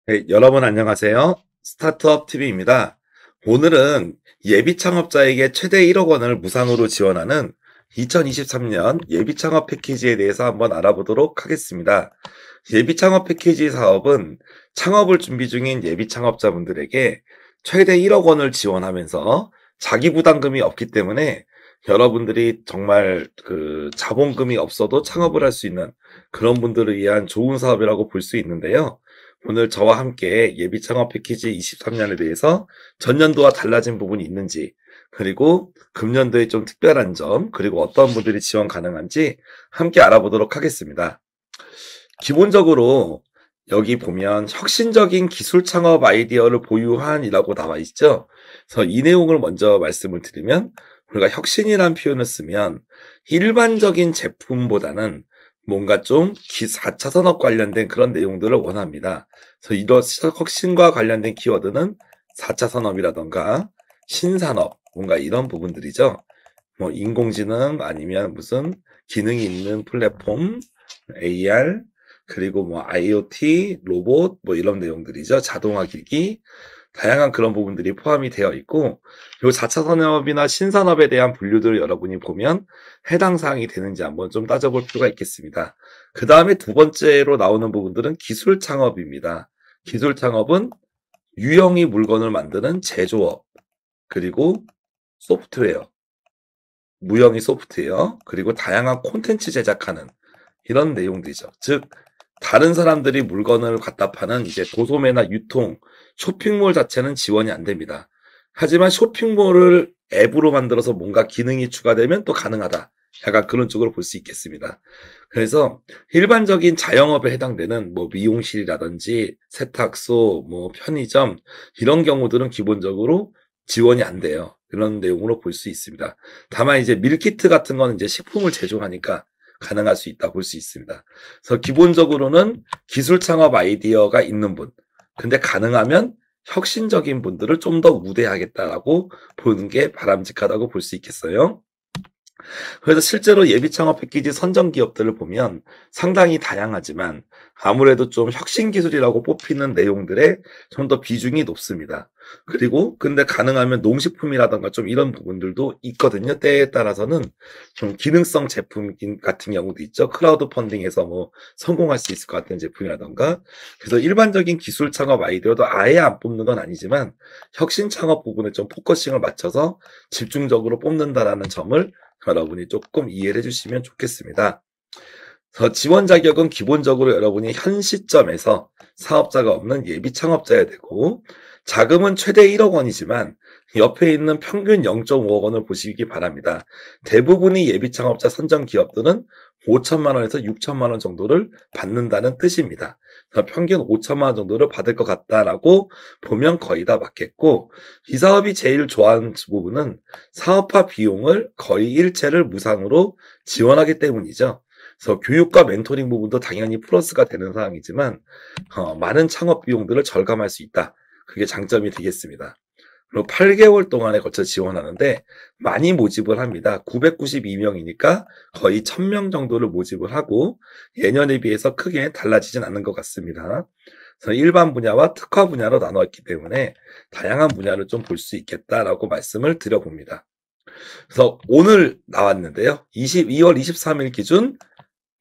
네, 여러분 안녕하세요. 스타트업 TV입니다. 오늘은 예비 창업자에게 최대 1억 원을 무상으로 지원하는 2023년 예비 창업 패키지에 대해서 한번 알아보도록 하겠습니다. 예비 창업 패키지 사업은 창업을 준비 중인 예비 창업자분들에게 최대 1억 원을 지원하면서 자기 부담금이 없기 때문에 여러분들이 정말 자본금이 없어도 창업을 할 수 있는 그런 분들을 위한 좋은 사업이라고 볼 수 있는데요. 오늘 저와 함께 예비 창업 패키지 23년에 대해서 전년도와 달라진 부분이 있는지, 그리고 금년도에 좀 특별한 점, 그리고 어떤 분들이 지원 가능한지 함께 알아보도록 하겠습니다. 기본적으로 여기 보면 혁신적인 기술 창업 아이디어를 보유한이라고 나와 있죠. 그래서 이 내용을 먼저 말씀을 드리면, 우리가 혁신이라는 표현을 쓰면 일반적인 제품보다는 뭔가 좀 4차 산업 관련된 그런 내용들을 원합니다. 그래서 이런 혁신과 관련된 키워드는 4차 산업이라던가 신산업, 뭔가 이런 부분들이죠. 뭐 인공지능 아니면 무슨 기능이 있는 플랫폼, AR, 그리고 뭐 IoT, 로봇, 뭐 이런 내용들이죠. 자동화 기기, 다양한 그런 부분들이 포함이 되어 있고, 요 4차 산업이나 신산업에 대한 분류들을 여러분이 보면 해당 사항이 되는지 한번 좀 따져볼 필요가 있겠습니다. 그 다음에 두 번째로 나오는 부분들은 기술 창업입니다. 기술 창업은 유형이 물건을 만드는 제조업, 그리고 소프트웨어, 무형의 소프트웨어, 그리고 다양한 콘텐츠 제작하는 이런 내용들이죠. 즉, 다른 사람들이 물건을 갖다 파는 이제 도소매나 유통, 쇼핑몰 자체는 지원이 안 됩니다. 하지만 쇼핑몰을 앱으로 만들어서 뭔가 기능이 추가되면 또 가능하다. 약간 그런 쪽으로 볼 수 있겠습니다. 그래서 일반적인 자영업에 해당되는 뭐 미용실이라든지 세탁소, 뭐 편의점 이런 경우들은 기본적으로 지원이 안 돼요. 그런 내용으로 볼 수 있습니다. 다만 이제 밀키트 같은 거는 이제 식품을 제조하니까 가능할 수 있다 볼 수 있습니다. 그래서 기본적으로는 기술 창업 아이디어가 있는 분, 근데 가능하면 혁신적인 분들을 좀 더 우대하겠다라고 보는 게 바람직하다고 볼 수 있겠어요. 그래서 실제로 예비 창업 패키지 선정 기업들을 보면 상당히 다양하지만 아무래도 좀 혁신 기술이라고 뽑히는 내용들에 좀 더 비중이 높습니다. 그리고 근데 가능하면 농식품이라던가 좀 이런 부분들도 있거든요. 때에 따라서는 좀 기능성 제품 같은 경우도 있죠. 크라우드 펀딩에서 뭐 성공할 수 있을 것 같은 제품이라던가. 그래서 일반적인 기술 창업 아이디어도 아예 안 뽑는 건 아니지만 혁신 창업 부분에 좀 포커싱을 맞춰서 집중적으로 뽑는다라는 점을 여러분이 조금 이해를 해주시면 좋겠습니다. 지원 자격은 기본적으로 여러분이 현 시점에서 사업자가 없는 예비 창업자여야 되고, 자금은 최대 1억 원이지만 옆에 있는 평균 0.5억 원을 보시기 바랍니다. 대부분이 예비 창업자 선정 기업들은 5천만 원에서 6천만 원 정도를 받는다는 뜻입니다. 평균 5천만 원 정도를 받을 것 같다라고 보면 거의 다 맞겠고, 이 사업이 제일 좋아하는 부분은 사업화 비용을 거의 일체를 무상으로 지원하기 때문이죠. 그래서 교육과 멘토링 부분도 당연히 플러스가 되는 사항이지만 많은 창업 비용들을 절감할 수 있다. 그게 장점이 되겠습니다. 그리고 8개월 동안에 걸쳐 지원하는데 많이 모집을 합니다. 992명이니까 거의 1000명 정도를 모집을 하고 예년에 비해서 크게 달라지진 않는 것 같습니다. 그래서 일반 분야와 특화 분야로 나눠있기 때문에 다양한 분야를 좀 볼 수 있겠다라고 말씀을 드려봅니다. 그래서 오늘 나왔는데요. 2월 23일 기준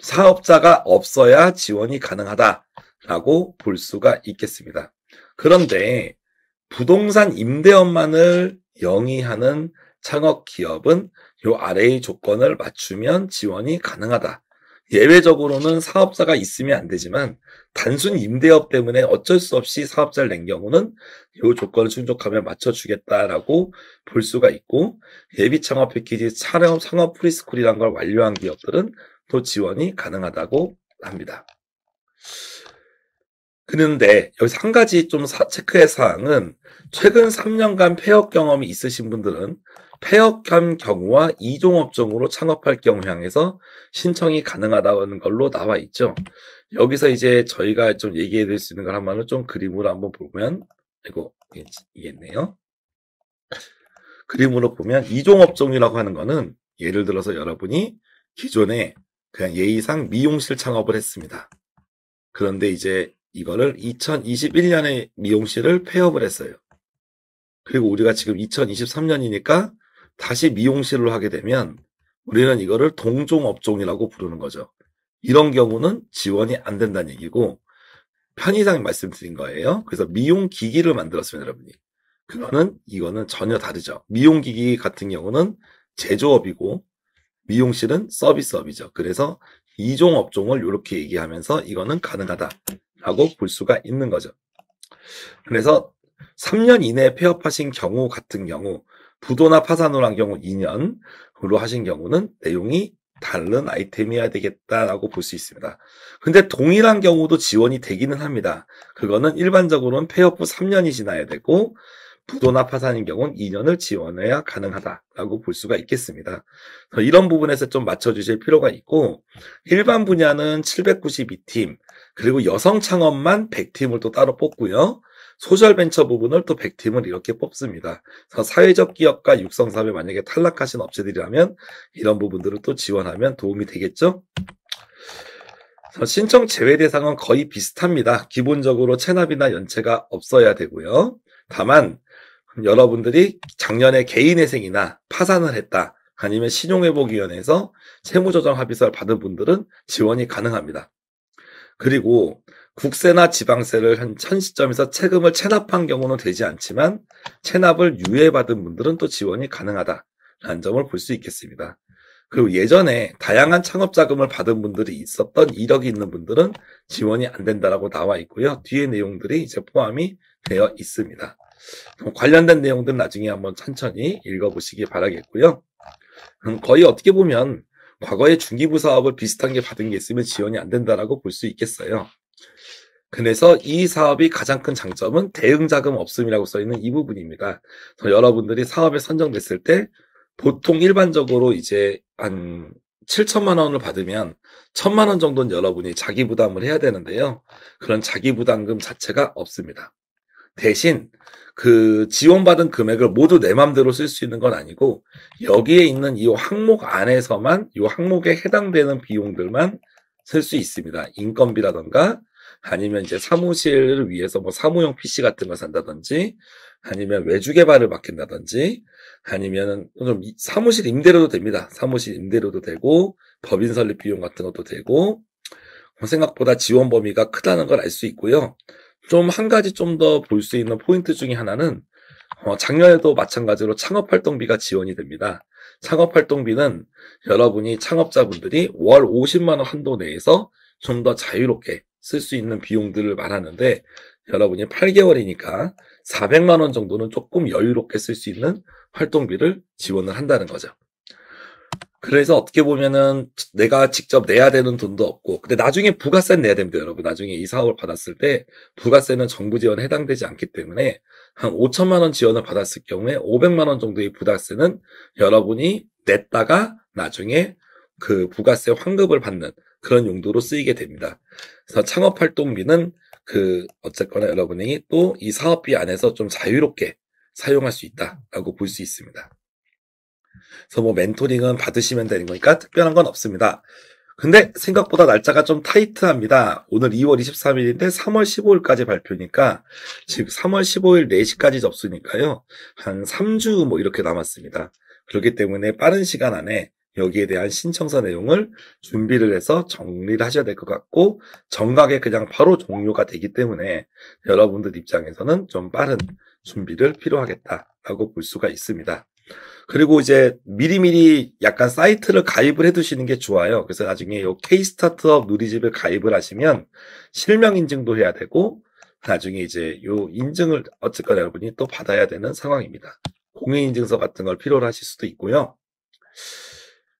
사업자가 없어야 지원이 가능하다라고 볼 수가 있겠습니다. 그런데 부동산 임대업만을 영위하는 창업 기업은 요 아래의 조건을 맞추면 지원이 가능하다. 예외적으로는 사업자가 있으면 안 되지만 단순 임대업 때문에 어쩔 수 없이 사업자를 낸 경우는 이 조건을 충족하면 맞춰주겠다라고 볼 수가 있고, 예비 창업 패키지 창업 프리스쿨이라는 걸 완료한 기업들은 또 지원이 가능하다고 합니다. 그런데 여기서 한 가지 좀 체크할 사항은, 최근 3년간 폐업 경험이 있으신 분들은 폐업한 경우와 이종업종으로 창업할 경우 향해서 신청이 가능하다는 걸로 나와 있죠. 여기서 이제 저희가 좀 얘기해 드릴 수 있는 걸 한번 좀 그림으로 한번 보면, 이겠네요. 그림으로 보면 이종업종이라고 하는 거는 예를 들어서 여러분이 기존에 그냥 예의상 미용실 창업을 했습니다. 그런데 이제 이거를 2021년에 미용실을 폐업을 했어요. 그리고 우리가 지금 2023년이니까 다시 미용실을 하게 되면 우리는 이거를 동종업종이라고 부르는 거죠. 이런 경우는 지원이 안 된다는 얘기고, 편의상 말씀드린 거예요. 그래서 미용기기를 만들었습니다, 여러분이. 이거는 전혀 다르죠. 미용기기 같은 경우는 제조업이고, 미용실은 서비스업이죠. 그래서 이종 업종을 이렇게 얘기하면서 이거는 가능하다라고 볼 수가 있는 거죠. 그래서 3년 이내에 폐업하신 경우 같은 경우, 부도나 파산으로 한 경우 2년으로 하신 경우는 내용이 다른 아이템이어야 되겠다라고 볼 수 있습니다. 근데 동일한 경우도 지원이 되기는 합니다. 그거는 일반적으로는 폐업 후 3년이 지나야 되고, 부도나 파산인 경우는 2년을 지원해야 가능하다라고 볼 수가 있겠습니다. 이런 부분에서 좀 맞춰주실 필요가 있고, 일반 분야는 792팀, 그리고 여성 창업만 100팀을 또 따로 뽑고요. 소셜 벤처 부분을 또 100팀을 이렇게 뽑습니다. 그래서 사회적 기업과 육성 사업에 만약에 탈락하신 업체들이라면 이런 부분들을 또 지원하면 도움이 되겠죠? 신청 제외 대상은 거의 비슷합니다. 기본적으로 체납이나 연체가 없어야 되고요. 다만 여러분들이 작년에 개인회생이나 파산을 했다, 아니면 신용회복위원회에서 세무조정 합의서를 받은 분들은 지원이 가능합니다. 그리고 국세나 지방세를 한 현 시점에서 세금을 체납한 경우는 되지 않지만 체납을 유예받은 분들은 또 지원이 가능하다라는 점을 볼 수 있겠습니다. 그리고 예전에 다양한 창업자금을 받은 분들이 있었던 이력이 있는 분들은 지원이 안 된다라고 나와 있고요. 뒤에 내용들이 이제 포함이 되어 있습니다. 관련된 내용들은 나중에 한번 천천히 읽어보시기 바라겠고요. 거의 어떻게 보면 과거에 중기부 사업을 비슷한 게 받은 게 있으면 지원이 안 된다라고 볼 수 있겠어요. 그래서 이 사업이 가장 큰 장점은 대응자금 없음이라고 써있는 이 부분입니다. 그래서 여러분들이 사업에 선정됐을 때 보통 일반적으로 이제 한 7천만 원을 받으면 1,000만 원 정도는 여러분이 자기 부담을 해야 되는데요. 그런 자기 부담금 자체가 없습니다. 대신 그 지원받은 금액을 모두 내 맘대로 쓸 수 있는 건 아니고, 여기에 있는 이 항목 안에서만 이 항목에 해당되는 비용들만 쓸 수 있습니다. 인건비라던가 아니면 이제 사무실을 위해서 뭐 사무용 PC 같은 거 산다든지, 아니면 외주 개발을 맡긴다든지, 아니면 좀 사무실 임대료도 됩니다. 사무실 임대료도 되고 법인 설립 비용 같은 것도 되고, 생각보다 지원 범위가 크다는 걸 알 수 있고요. 좀 한 가지 좀 더 볼 수 있는 포인트 중에 하나는 작년에도 마찬가지로 창업활동비가 지원이 됩니다. 창업활동비는 여러분이 창업자분들이 월 50만 원 한도 내에서 좀 더 자유롭게 쓸 수 있는 비용들을 말하는데, 여러분이 8개월이니까 400만 원 정도는 조금 여유롭게 쓸 수 있는 활동비를 지원을 한다는 거죠. 그래서 어떻게 보면은 내가 직접 내야 되는 돈도 없고, 근데 나중에 부가세는 내야 됩니다, 여러분. 나중에 이 사업을 받았을 때 부가세는 정부 지원에 해당되지 않기 때문에 한 5천만 원 지원을 받았을 경우에 500만 원 정도의 부가세는 여러분이 냈다가 나중에 그 부가세 환급을 받는 그런 용도로 쓰이게 됩니다. 그래서 창업활동비는 어쨌거나 여러분이 또 이 사업비 안에서 좀 자유롭게 사용할 수 있다라고 볼 수 있습니다. 그래서 뭐 멘토링은 받으시면 되는 거니까 특별한 건 없습니다. 근데 생각보다 날짜가 좀 타이트합니다. 오늘 2월 23일인데 3월 15일까지 발표니까 지금 3월 15일 4시까지 접수니까요. 한 3주 뭐 이렇게 남았습니다. 그렇기 때문에 빠른 시간 안에 여기에 대한 신청서 내용을 준비를 해서 정리를 하셔야 될 것 같고, 정각에 그냥 바로 종료가 되기 때문에 여러분들 입장에서는 좀 빠른 준비를 필요하겠다라고 볼 수가 있습니다. 그리고 이제 미리미리 약간 사이트를 가입을 해 두시는 게 좋아요. 그래서 나중에 요 K-스타트업 누리집을 가입을 하시면 실명 인증도 해야 되고, 나중에 이제 요 인증을 어쨌거나 여러분이 또 받아야 되는 상황입니다. 공인인증서 같은 걸 필요로 하실 수도 있고요.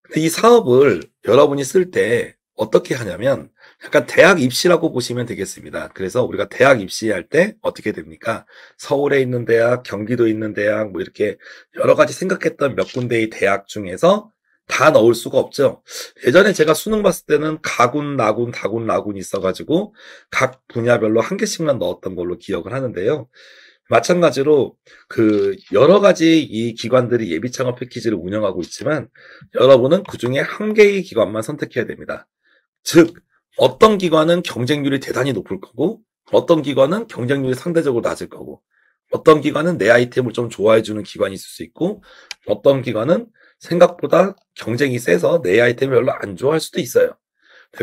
근데 이 사업을 여러분이 쓸 때 어떻게 하냐면 약간 대학 입시라고 보시면 되겠습니다. 그래서 우리가 대학 입시할 때 어떻게 됩니까? 서울에 있는 대학, 경기도에 있는 대학, 뭐 이렇게 여러 가지 생각했던 몇 군데의 대학 중에서 다 넣을 수가 없죠. 예전에 제가 수능 봤을 때는 가군, 나군, 다군, 나군이 있어가지고 각 분야별로 한 개씩만 넣었던 걸로 기억을 하는데요. 마찬가지로 여러 가지 이 기관들이 예비 창업 패키지를 운영하고 있지만 여러분은 그 중에 한 개의 기관만 선택해야 됩니다. 즉, 어떤 기관은 경쟁률이 대단히 높을 거고 어떤 기관은 경쟁률이 상대적으로 낮을 거고, 어떤 기관은 내 아이템을 좀 좋아해주는 기관이 있을 수 있고, 어떤 기관은 생각보다 경쟁이 세서 내 아이템을 별로 안 좋아할 수도 있어요.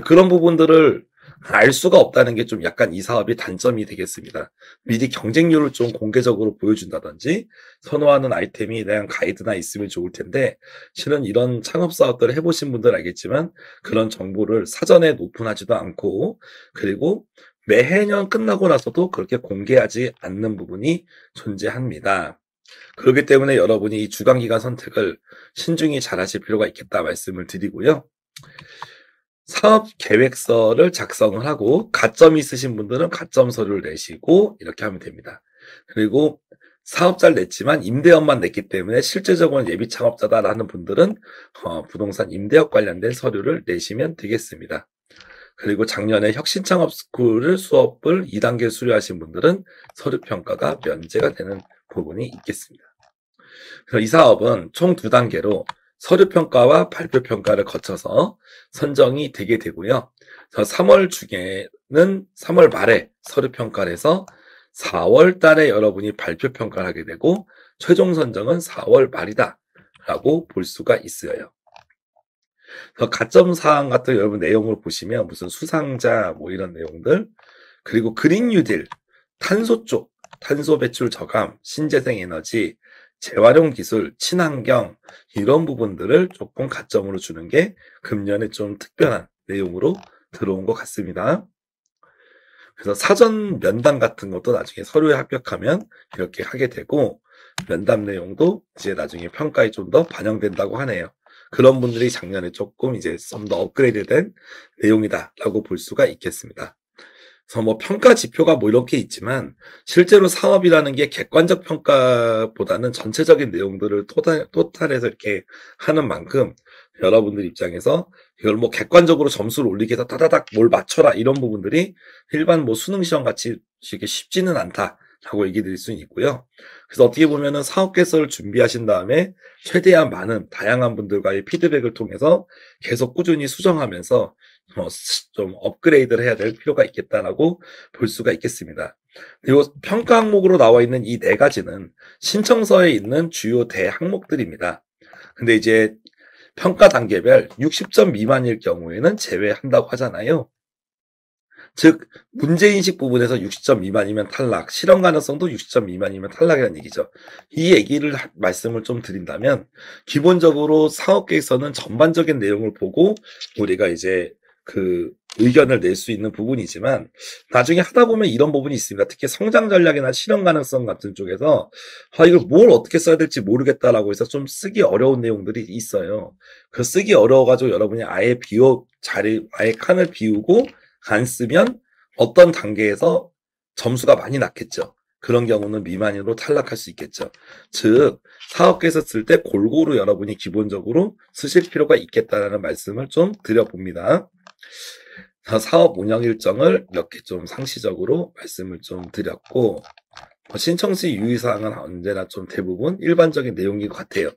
그런 부분들을 알 수가 없다는 게 좀 약간 이 사업의 단점이 되겠습니다. 미리 경쟁률을 좀 공개적으로 보여준다든지 선호하는 아이템에 대한 가이드나 있으면 좋을 텐데, 실은 이런 창업 사업들을 해보신 분들 알겠지만 그런 정보를 사전에 오픈하지도 않고, 그리고 매해년 끝나고 나서도 그렇게 공개하지 않는 부분이 존재합니다. 그렇기 때문에 여러분이 이 주간기간 선택을 신중히 잘 하실 필요가 있겠다 말씀을 드리고요. 사업 계획서를 작성을 하고 가점 있으신 분들은 가점 서류를 내시고 이렇게 하면 됩니다. 그리고 사업자를 냈지만 임대업만 냈기 때문에 실제적으로는 예비 창업자다라는 분들은 부동산 임대업 관련된 서류를 내시면 되겠습니다. 그리고 작년에 혁신창업 스쿨을 수업을 2단계 수료하신 분들은 서류 평가가 면제가 되는 부분이 있겠습니다. 그래서 이 사업은 총 2단계로 서류 평가와 발표 평가를 거쳐서 선정이 되게 되고요. 그래서 3월 중에는 3월 말에 서류 평가를 해서 4월 달에 여러분이 발표 평가를 하게 되고 최종 선정은 4월 말이다 라고 볼 수가 있어요. 그래서 가점 사항 같은 여러분 내용을 보시면 무슨 수상자 뭐 이런 내용들, 그리고 그린 뉴딜, 탄소 쪽, 탄소 배출 저감, 신재생 에너지, 재활용 기술, 친환경 이런 부분들을 조금 가점으로 주는 게 금년에 좀 특별한 내용으로 들어온 것 같습니다. 그래서 사전 면담 같은 것도 나중에 서류에 합격하면 이렇게 하게 되고, 면담 내용도 이제 나중에 평가에 좀 더 반영된다고 하네요. 그런 분들이 작년에 조금 이제 좀 더 업그레이드된 내용이다라고 볼 수가 있겠습니다. 그래서 뭐 평가 지표가 뭐 이렇게 있지만 실제로 사업이라는 게 객관적 평가보다는 전체적인 내용들을 토탈해서 이렇게 하는 만큼 여러분들 입장에서 이걸 뭐 객관적으로 점수를 올리기 위해서 따다닥 뭘 맞춰라 이런 부분들이 일반 뭐 수능 시험 같이 이게 쉽지는 않다라고 얘기 드릴 수는 있고요. 그래서 어떻게 보면은 사업 계획서를 준비하신 다음에 최대한 많은 다양한 분들과의 피드백을 통해서 계속 꾸준히 수정하면서 좀 업그레이드를 해야 될 필요가 있겠다라고 볼 수가 있겠습니다. 그리고 평가 항목으로 나와 있는 이 4가지는 신청서에 있는 주요 대항목들입니다. 근데 이제 평가 단계별 60점 미만일 경우에는 제외한다고 하잖아요. 즉 문제인식 부분에서 60점 미만이면 탈락, 실현 가능성도 60점 미만이면 탈락이라는 얘기죠. 이 얘기를 말씀을 좀 드린다면 기본적으로 사업계획서는 전반적인 내용을 보고 우리가 이제 그 의견을 낼 수 있는 부분이지만 나중에 하다 보면 이런 부분이 있습니다. 특히 성장 전략이나 실현 가능성 같은 쪽에서 이걸 뭘 어떻게 써야 될지 모르겠다라고 해서 좀 쓰기 어려운 내용들이 있어요. 그 쓰기 어려워가지고 여러분이 아예 아예 칸을 비우고 안 쓰면 어떤 단계에서 점수가 많이 낮겠죠. 그런 경우는 미만으로 탈락할 수 있겠죠. 즉 사업계에서 쓸 때 골고루 여러분이 기본적으로 쓰실 필요가 있겠다라는 말씀을 좀 드려봅니다. 사업 운영 일정을 이렇게 좀 상시적으로 말씀을 좀 드렸고, 신청 시 유의사항은 언제나 좀 대부분 일반적인 내용인 것 같아요.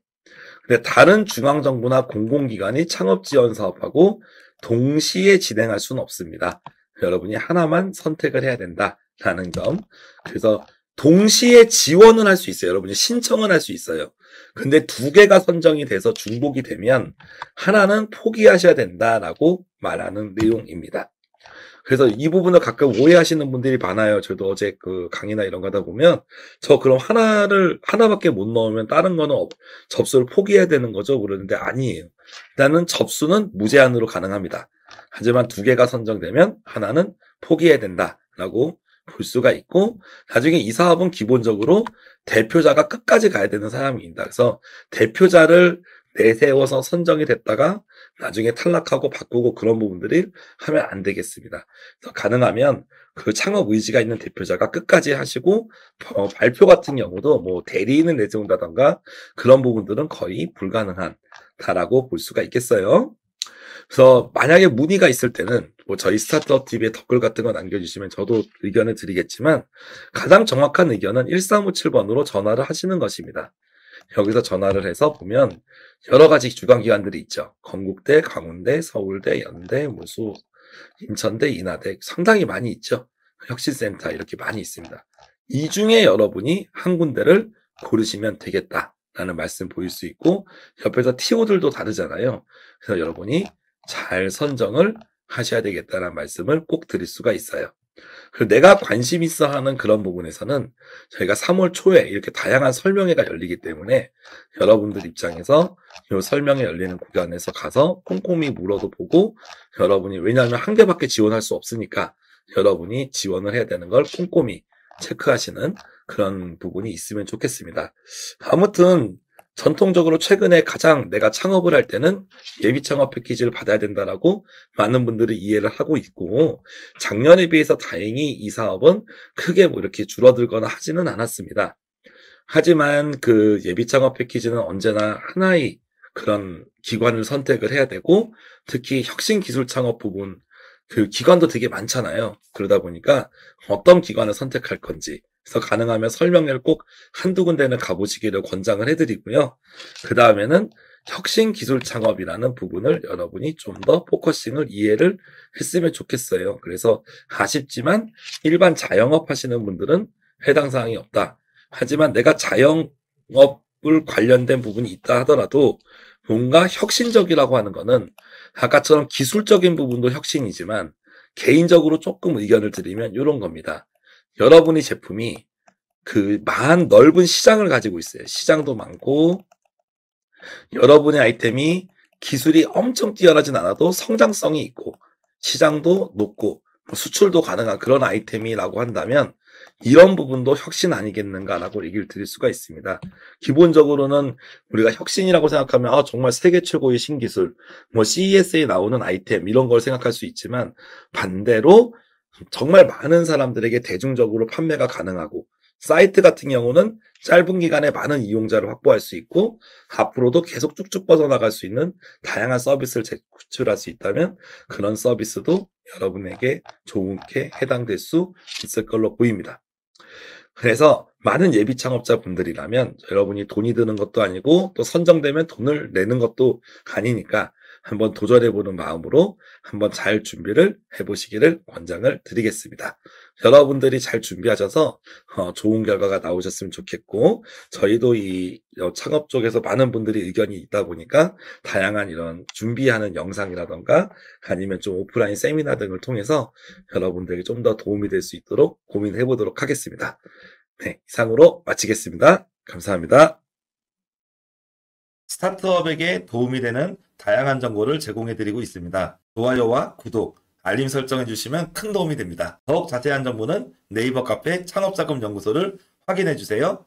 근데 다른 중앙정부나 공공기관이 창업 지원 사업하고 동시에 진행할 수는 없습니다. 여러분이 하나만 선택을 해야 된다라는 점. 그래서 동시에 지원은 할 수 있어요. 여러분이 신청은 할 수 있어요. 근데 2개가 선정이 돼서 중복이 되면 하나는 포기하셔야 된다라고 말하는 내용입니다. 그래서 이 부분을 가끔 오해하시는 분들이 많아요. 저도 어제 그 강의나 이런 거 하다 보면 저 그럼 하나밖에 못 넣으면 다른 거는 접수를 포기해야 되는 거죠? 그러는데 아니에요. 일단은 접수는 무제한으로 가능합니다. 하지만 2개가 선정되면 하나는 포기해야 된다라고 볼 수가 있고, 나중에 이 사업은 기본적으로 대표자가 끝까지 가야 되는 사람입니다. 그래서 대표자를 내세워서 선정이 됐다가 나중에 탈락하고 바꾸고 그런 부분들이 하면 안 되겠습니다. 그래서 가능하면 그 창업 의지가 있는 대표자가 끝까지 하시고 발표 같은 경우도 뭐 대리인을 내세운다던가 그런 부분들은 거의 불가능하다라고 볼 수가 있겠어요. 그래서 만약에 문의가 있을 때는 뭐 저희 스타트업 TV에 댓글 같은 거 남겨주시면 저도 의견을 드리겠지만 가장 정확한 의견은 1357번으로 전화를 하시는 것입니다. 여기서 전화를 해서 보면 여러 가지 주관기관들이 있죠. 건국대, 강원대, 서울대, 연대, 무수, 인천대, 인하대 상당히 많이 있죠. 혁신센터 이렇게 많이 있습니다. 이 중에 여러분이 한 군데를 고르시면 되겠다라는 말씀 보일 수 있고 옆에서 TO들도 다르잖아요. 그래서 여러분이 잘 선정을 하셔야 되겠다는 말씀을 꼭 드릴 수가 있어요. 그리고 내가 관심 있어 하는 그런 부분에서는 저희가 3월 초에 이렇게 다양한 설명회가 열리기 때문에 여러분들 입장에서 이 설명회 열리는 구간에서 가서 꼼꼼히 물어도 보고 여러분이 왜냐하면 한 개밖에 지원할 수 없으니까 여러분이 지원을 해야 되는 걸 꼼꼼히 체크하시는 그런 부분이 있으면 좋겠습니다. 아무튼 전통적으로 최근에 가장 내가 창업을 할 때는 예비 창업 패키지를 받아야 된다라고 많은 분들이 이해를 하고 있고 작년에 비해서 다행히 이 사업은 크게 뭐 이렇게 줄어들거나 하지는 않았습니다. 하지만 그 예비 창업 패키지는 언제나 하나의 그런 기관을 선택을 해야 되고 특히 혁신 기술 창업 부분 그 기관도 되게 많잖아요. 그러다 보니까 어떤 기관을 선택할 건지 그래서 가능하면 설명회를 꼭 한두 군데는 가보시기를 권장을 해드리고요. 그 다음에는 혁신 기술 창업이라는 부분을 여러분이 좀 더 포커싱을 이해를 했으면 좋겠어요. 그래서 아쉽지만 일반 자영업 하시는 분들은 해당 사항이 없다. 하지만 내가 자영업을 관련된 부분이 있다 하더라도 뭔가 혁신적이라고 하는 거는 아까처럼 기술적인 부분도 혁신이지만 개인적으로 조금 의견을 드리면 이런 겁니다. 여러분의 제품이 그 넓은 시장을 가지고 있어요. 시장도 많고 여러분의 아이템이 기술이 엄청 뛰어나진 않아도 성장성이 있고 시장도 높고 수출도 가능한 그런 아이템이라고 한다면 이런 부분도 혁신 아니겠는가라고 얘기를 드릴 수가 있습니다. 기본적으로는 우리가 혁신이라고 생각하면 정말 세계 최고의 신기술, 뭐 CES에 나오는 아이템 이런 걸 생각할 수 있지만 반대로 정말 많은 사람들에게 대중적으로 판매가 가능하고 사이트 같은 경우는 짧은 기간에 많은 이용자를 확보할 수 있고 앞으로도 계속 쭉쭉 뻗어나갈 수 있는 다양한 서비스를 제출할 수 있다면 그런 서비스도 여러분에게 좋게 해당될 수 있을 걸로 보입니다. 그래서 많은 예비 창업자분들이라면 여러분이 돈이 드는 것도 아니고 또 선정되면 돈을 내는 것도 아니니까 한번 도전해보는 마음으로 한번 잘 준비를 해보시기를 권장을 드리겠습니다. 여러분들이 잘 준비하셔서 좋은 결과가 나오셨으면 좋겠고 저희도 이 창업 쪽에서 많은 분들이 의견이 있다 보니까 다양한 이런 준비하는 영상이라던가 아니면 좀 오프라인 세미나 등을 통해서 여러분들에게 좀 더 도움이 될 수 있도록 고민해 보도록 하겠습니다. 네, 이상으로 마치겠습니다. 감사합니다. 스타트업에게 도움이 되는 다양한 정보를 제공해드리고 있습니다. 좋아요와 구독, 알림 설정해주시면 큰 도움이 됩니다. 더욱 자세한 정보는 네이버 카페 창업자금연구소를 확인해주세요.